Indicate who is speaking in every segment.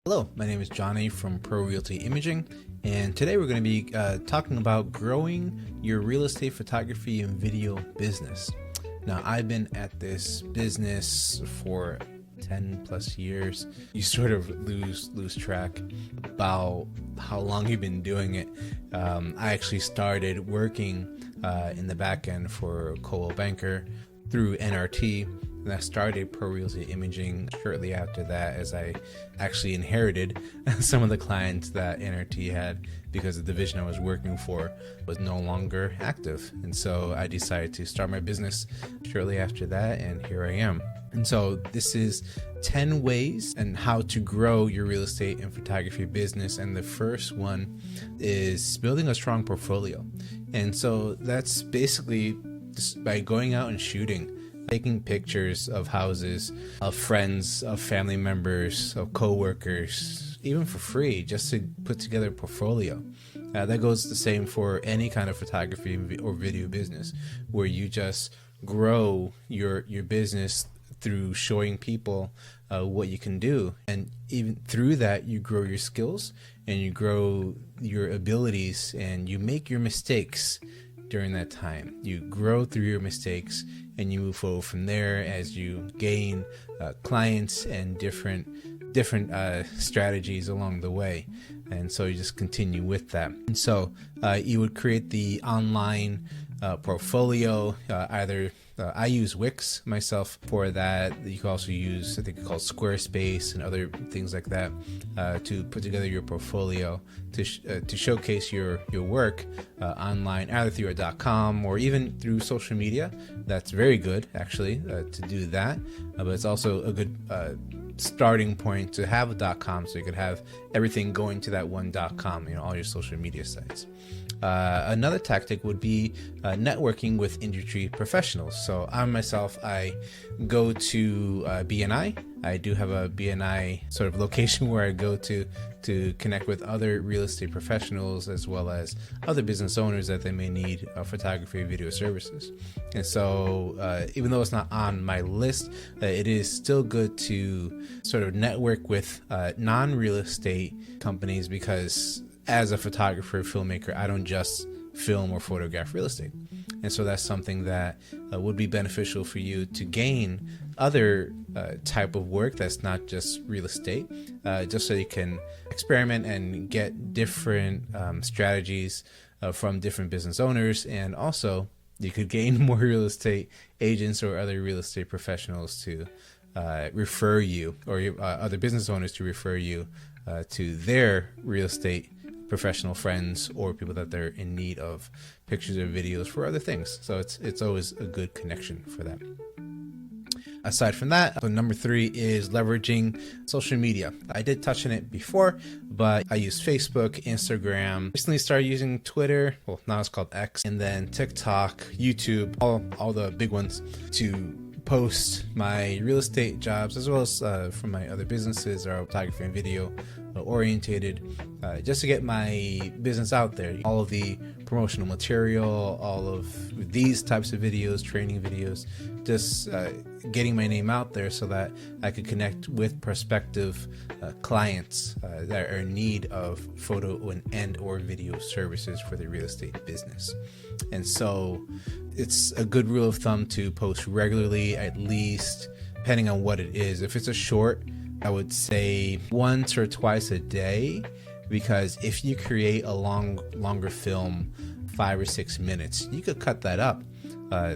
Speaker 1: Hello, my name is Johnny from Pro Realty Imaging, and today we're going to be talking about growing your real estate photography and video business. Now, I've been at this business for 10 plus years. You sort of lose track about how long you've been doing it. I actually started working in the back end for a Coldwell Banker through NRT. And I started Pro Realty Imaging shortly after that, as I actually inherited some of the clients that NRT had because the division I was working for was no longer active. And so I decided to start my business shortly after that, and here I am. And so this is 10 ways and how to grow your real estate and photography business. And the first one is building a strong portfolio. And so that's basically just by going out and shooting, taking pictures of houses, of friends, of family members, of coworkers, even for free, just to put together a portfolio. That goes the same for any kind of photography or video business, where you just grow your business through showing people what you can do. And even through that, you grow your skills and you grow your abilities, and you make your mistakes during that time. You grow through your mistakes and you move forward from there as you gain clients and different strategies along the way. And so you just continue with that. And so you would create the online portfolio. I use Wix myself for that. You can also use, I think it's called Squarespace and other things like that to put together your portfolio to showcase your work online, either through a .com or even through social media. That's very good, actually, to do that. But it's also a good starting point to have a .com, so you could have everything going to that one .com, all your social media sites. Another tactic would be networking with industry professionals. So I go to BNI. I do have a BNI sort of location where I go to connect with other real estate professionals, as well as other business owners that they may need photography and video services. And so even though it's not on my list, it is still good to sort of network with non-real estate companies, because as a photographer, filmmaker, I don't just film or photograph real estate. And so that's something that would be beneficial for you to gain other type of work that's not just real estate, just so you can experiment and get different strategies from different business owners. And also you could gain more real estate agents or other real estate professionals to refer you, or other business owners to refer you to their real estate professional friends or people that they're in need of pictures or videos for other things. So it's always a good connection for that. Aside from that, so number 3 is leveraging social media. I did touch on it before, but I use Facebook, Instagram. Recently started using Twitter. Well, now it's called X, and then TikTok, YouTube, all the big ones, to post my real estate jobs, as well as from my other businesses are photography and video orientated, just to get my business out there. All of the promotional material, all of these types of videos, training videos, just getting my name out there so that I could connect with prospective clients that are in need of photo and or video services for their real estate business. And so it's a good rule of thumb to post regularly, at least, depending on what it is. If it's a short, I would say once or twice a day, because if you create a longer film, 5 or 6 minutes, you could cut that up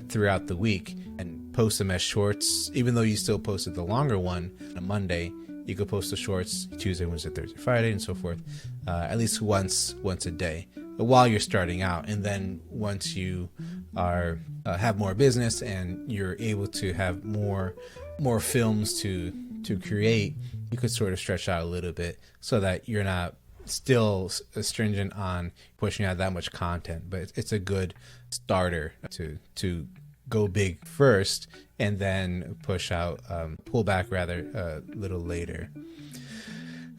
Speaker 1: throughout the week and post them as shorts. Even though you still posted the longer one on a Monday, you could post the shorts Tuesday, Wednesday, Thursday, Friday, and so forth, at least once a day while you're starting out. And then once you are have more business and you're able to have more films to create, you could sort of stretch out a little bit so that you're not still stringent on pushing out that much content. But it's a good starter to go big first and then pull back rather a little later.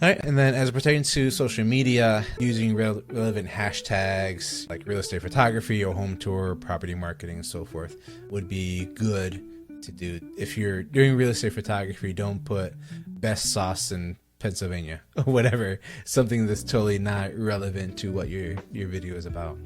Speaker 1: All right, and then as it pertains to social media, using relevant hashtags like real estate photography or home tour, property marketing, and so forth would be good to do. If you're doing real estate photography, don't put best sauce and Pennsylvania, or whatever, something that's totally not relevant to what your video is about.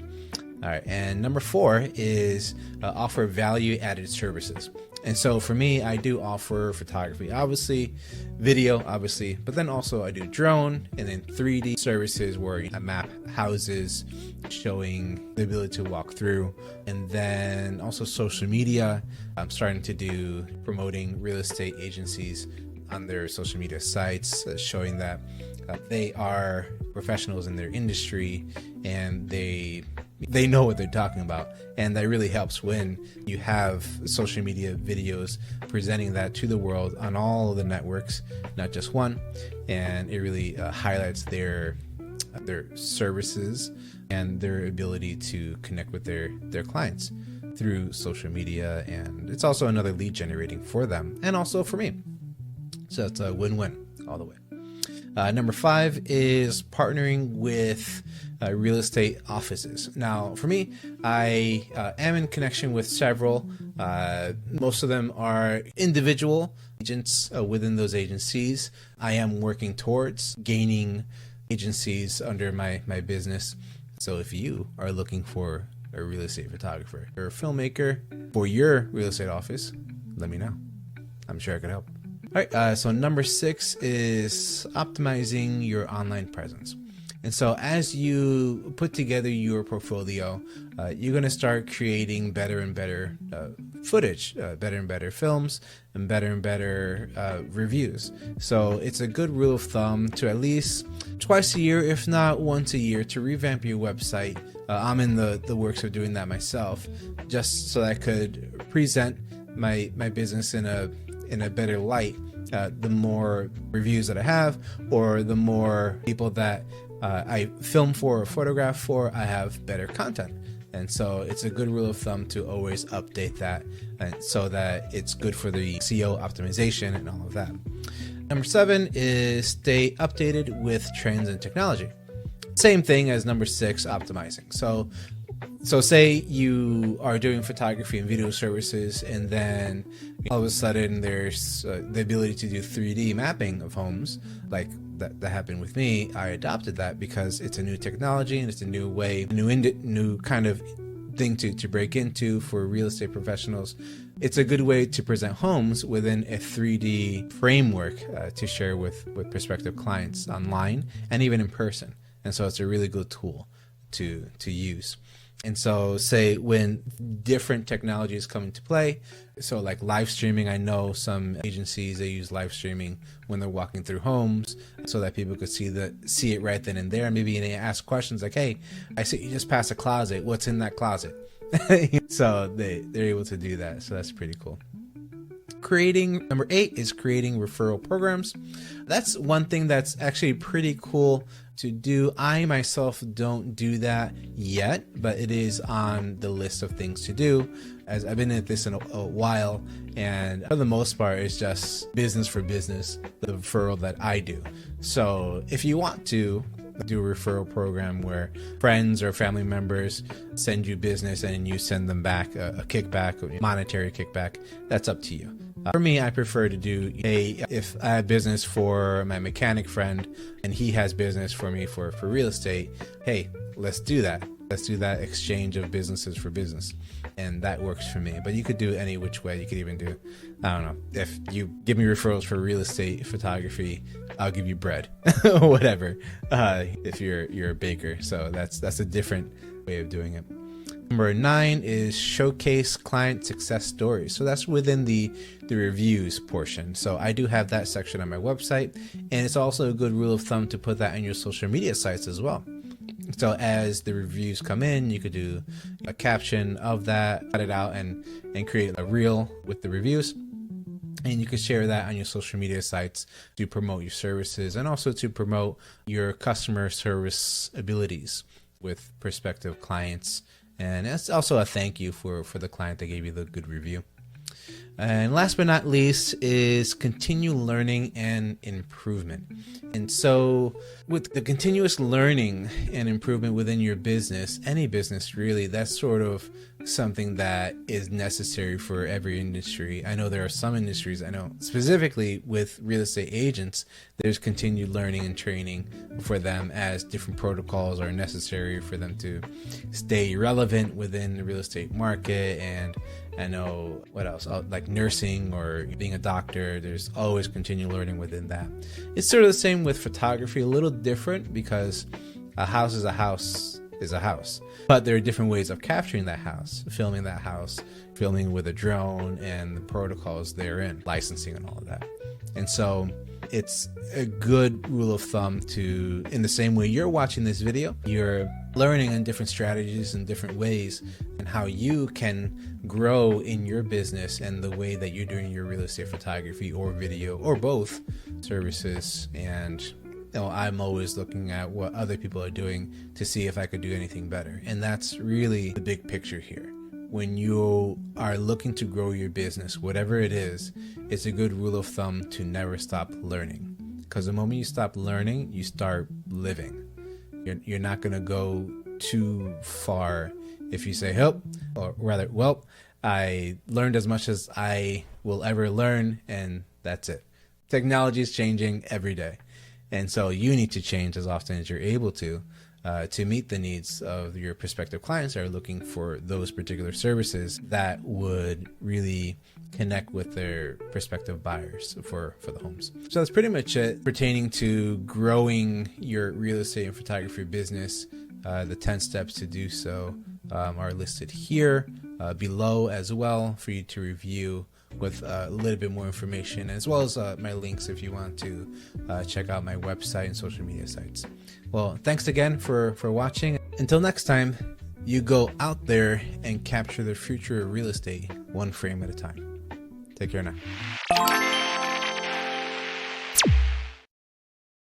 Speaker 1: All right, and number 4 is offer value-added services. And so for me, I do offer photography, obviously, video, obviously, but then also I do drone and then 3D services where I map houses, showing the ability to walk through, and then also social media. I'm starting to do promoting real estate agencies on their social media sites, showing that they are professionals in their industry and they know what they're talking about. And that really helps when you have social media videos presenting that to the world on all of the networks, not just one. And it really highlights their services and their ability to connect with their clients through social media. And it's also another lead generating for them and also for me. So it's a win-win all the way. Number 5 is partnering with real estate offices. Now, for me, I am in connection with several. Most of them are individual agents within those agencies. I am working towards gaining agencies under my business. So if you are looking for a real estate photographer or a filmmaker for your real estate office, let me know. I'm sure I could help. All right, so number 6 is optimizing your online presence. And so as you put together your portfolio, you're going to start creating better and better footage, better and better films, and better reviews. So it's a good rule of thumb to at least twice a year, if not once a year, to revamp your website. I'm in the works of doing that myself, just so I could present my business in a better light. The more reviews that I have, or the more people that I film for or photograph for, I have better content. And so it's a good rule of thumb to always update that, and so that it's good for the SEO optimization and all of that. Number 7 is stay updated with trends and technology. Same thing as number 6, optimizing. So say you are doing photography and video services, and then all of a sudden there's the ability to do 3D mapping of homes. Like that happened with me. I adopted that because it's a new technology and it's a new way, new kind of thing to break into for real estate professionals. It's a good way to present homes within a 3D framework to share with prospective clients online and even in person. And so it's a really good tool to use. And so say when different technologies come into play, so like live streaming, I know some agencies, they use live streaming when they're walking through homes so that people could see it right then and there. Maybe they ask questions like, hey, I see you just passed a closet. What's in that closet? So they're able to do that. So that's pretty cool. Number 8 is creating referral programs. That's one thing that's actually pretty cool to do. I myself don't do that yet, but it is on the list of things to do, as I've been at this in a while, and for the most part it's just business for business, the referral that I do. So if you want to do a referral program where friends or family members send you business and you send them back a kickback, a monetary kickback, that's up to you. For me, I prefer to do if I have business for my mechanic friend and he has business for me for real estate, hey, let's do that. Let's do that exchange of businesses for business. And that works for me. But you could do any which way. You could even do, I don't know, if you give me referrals for real estate photography, I'll give you bread or whatever, if you're a baker. So that's a different way of doing it. Number 9 is showcase client success stories. So that's within the reviews portion. So I do have that section on my website, and it's also a good rule of thumb to put that on your social media sites as well. So as the reviews come in, you could do a caption of that, cut it out, and create a reel with the reviews. And you can share that on your social media sites to promote your services and also to promote your customer service abilities with prospective clients. And it's also a thank you for the client that gave you the good review. And last but not least is continue learning and improvement. And so with the continuous learning and improvement within your business, any business really, that's sort of something that is necessary for every industry. I know there are some industries, I know specifically with real estate agents, there's continued learning and training for them as different protocols are necessary for them to stay relevant within the real estate market. And I know what else, like nursing or being a doctor, there's always continued learning within that. It's sort of the same with photography, a little different because a house is a house is a house, but there are different ways of capturing that house, filming with a drone and the protocols therein, licensing and all of that. And so it's a good rule of thumb to, in the same way you're watching this video, you're learning in different strategies and different ways and how you can grow in your business and the way that you're doing your real estate photography or video or both services. And I'm always looking at what other people are doing to see if I could do anything better. And that's really the big picture here. When you are looking to grow your business, whatever it is, it's a good rule of thumb to never stop learning. Because the moment you stop learning, you start living. You're not going to go too far if you say, or rather, well, I learned as much as I will ever learn, and that's it. Technology is changing every day. And so you need to change as often as you're able to meet the needs of your prospective clients that are looking for those particular services that would really connect with their prospective buyers for the homes. So that's pretty much it pertaining to growing your real estate and photography business. The 10 steps to do so are listed here below as well for you to review with a little bit more information, as well as my links if you want to check out my website and social media sites. Well, thanks again for watching. Until next time, you go out there and capture the future of real estate one frame at a time. Take care now.